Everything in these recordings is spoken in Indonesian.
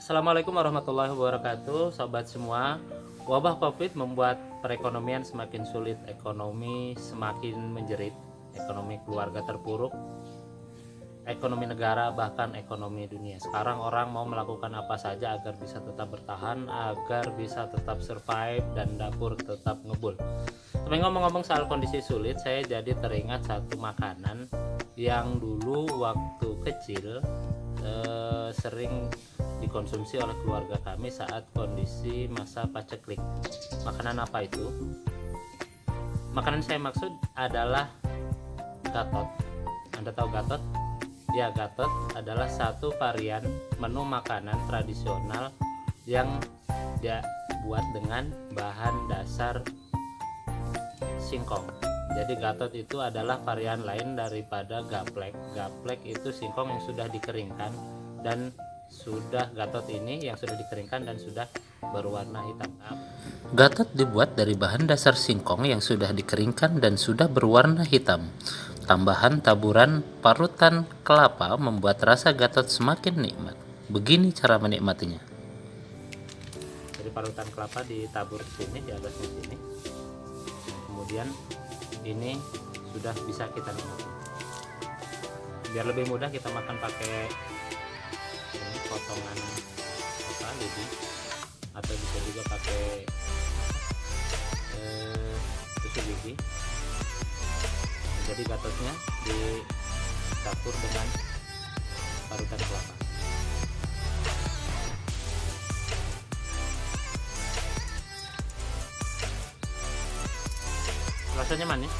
Assalamualaikum warahmatullahi wabarakatuh, sobat semua. Wabah Covid membuat perekonomian semakin sulit, ekonomi semakin menjerit, ekonomi keluarga terpuruk, ekonomi negara, bahkan ekonomi dunia. Sekarang orang mau melakukan apa saja agar bisa tetap bertahan, agar bisa tetap survive, dan dapur tetap ngebul. Tapi ngomong-ngomong soal kondisi sulit, saya jadi teringat satu makanan yang dulu waktu kecil sering dikonsumsi oleh keluarga kami saat kondisi masa paceklik. Makanan apa itu? Makanan saya maksud adalah gatot. Anda tahu gatot? Ya, gatot adalah satu varian menu makanan tradisional yang dia buat dengan bahan dasar singkong. Jadi gatot itu adalah varian lain daripada gaplek. Gaplek itu singkong yang sudah dikeringkan dan gatot ini yang sudah dikeringkan dan sudah berwarna hitam. Gatot dibuat dari bahan dasar singkong yang sudah dikeringkan dan sudah berwarna hitam. Tambahan taburan parutan kelapa membuat rasa gatot semakin nikmat. Begini cara menikmatinya. Jadi parutan kelapa ditabur sini, di atasnya sini. Kemudian ini sudah bisa kita nikmati. Biar lebih mudah kita makan pakai ini potongan lidi, atau bisa juga pakai tusuk gigi. Jadi gatotnya dicampur dengan parutan kelapa. Rasanya manis,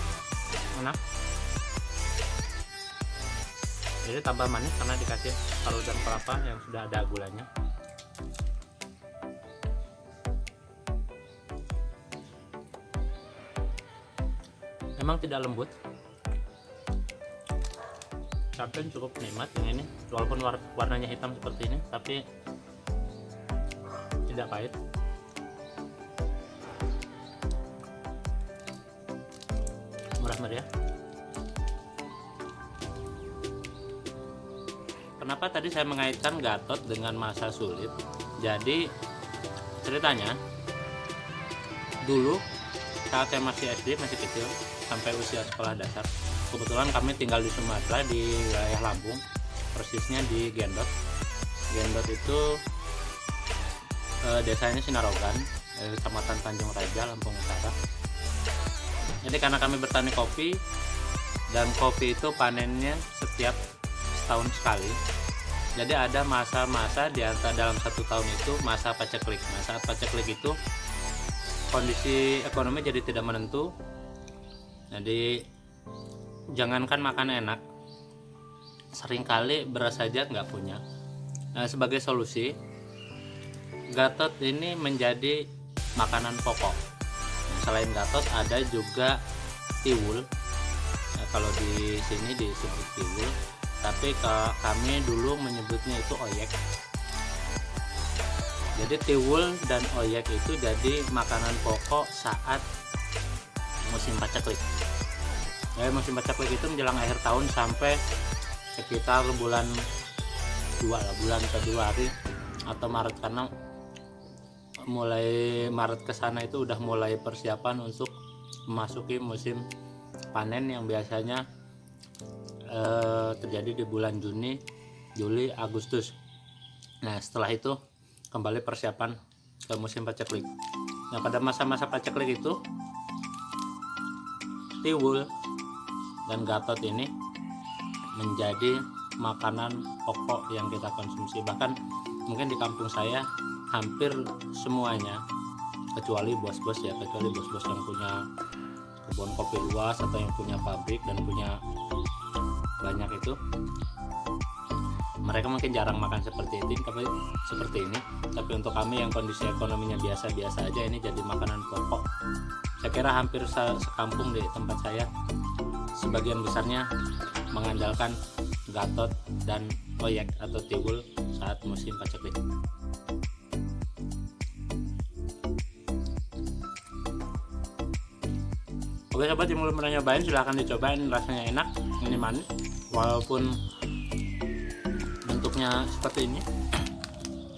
enak. Jadi tambah manis karena dikasih parutan kelapa yang sudah ada gulanya. Memang tidak lembut, tapi cukup nikmat yang ini. Walaupun warnanya hitam seperti ini, tapi tidak pahit. Murah meriah. Kenapa tadi saya mengaitkan gatot dengan masa sulit? Jadi ceritanya dulu saat saya masih SD, masih kecil, sampai usia sekolah dasar, kebetulan kami tinggal di Sumatera, di wilayah Lampung, persisnya di Gendot. Gendot itu desanya Sinarogan, Kecamatan Tanjung Raja, Lampung Utara. Jadi karena kami bertani kopi, dan kopi itu panennya setiap setahun sekali, jadi ada masa-masa di antara dalam satu tahun itu masa paceklik. Masa paceklik itu kondisi ekonomi jadi tidak menentu. Jadi jangankan makan enak, seringkali beras saja nggak punya. Nah, sebagai solusi, gatot ini menjadi makanan pokok. Selain gatot ada juga tiwul. Nah, kalau di sini disebut tiwul, tapi kami dulu menyebutnya itu oyek. Jadi tiwul dan oyek itu jadi makanan pokok saat musim paceklik. Ya, musim paceklik itu menjelang akhir tahun sampai sekitar bulan Februari atau Maret, karena mulai Maret ke sana itu udah mulai persiapan untuk memasuki musim panen yang biasanya terjadi di bulan Juni, Juli, Agustus. Nah, setelah itu kembali persiapan ke musim paceklik. Nah, pada masa-masa paceklik itu tiwul dan gatot ini menjadi makanan pokok yang kita konsumsi. Bahkan mungkin di kampung saya hampir semuanya, kecuali bos-bos yang punya kebun kopi luas atau yang punya pabrik dan punya banyak, itu mereka mungkin jarang makan seperti ini. Tapi untuk kami yang kondisi ekonominya biasa-biasa aja, ini jadi makanan pokok. Saya kira hampir sekampung di tempat saya sebagian besarnya mengandalkan gatot dan oyek atau tiwul saat musim paceklik. Oke sobat, yang belum pernah nyobain silahkan dicobain, rasanya enak, ini manis walaupun bentuknya seperti ini.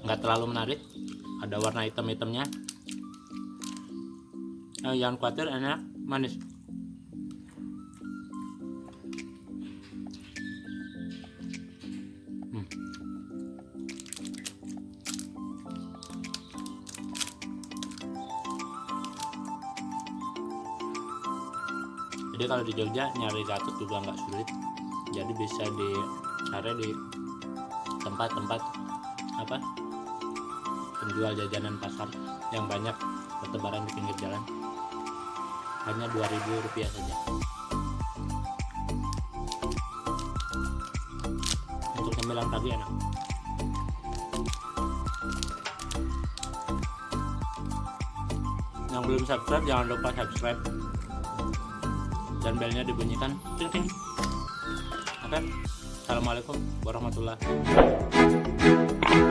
nggak terlalu menarik, ada warna hitam-hitamnya. Jangan khawatir, enak, manis. Jadi kalau di Jogja nyari gatot juga nggak sulit, jadi bisa dicari di tempat-tempat penjual jajanan pasar yang banyak bertebaran di pinggir jalan. Hanya Rp2.000 saja. Untuk cemilan pagi enak. Yang belum subscribe jangan lupa subscribe dan belnya dibunyikan, ting ting. Oke, assalamualaikum warahmatullahi wabarakatuh.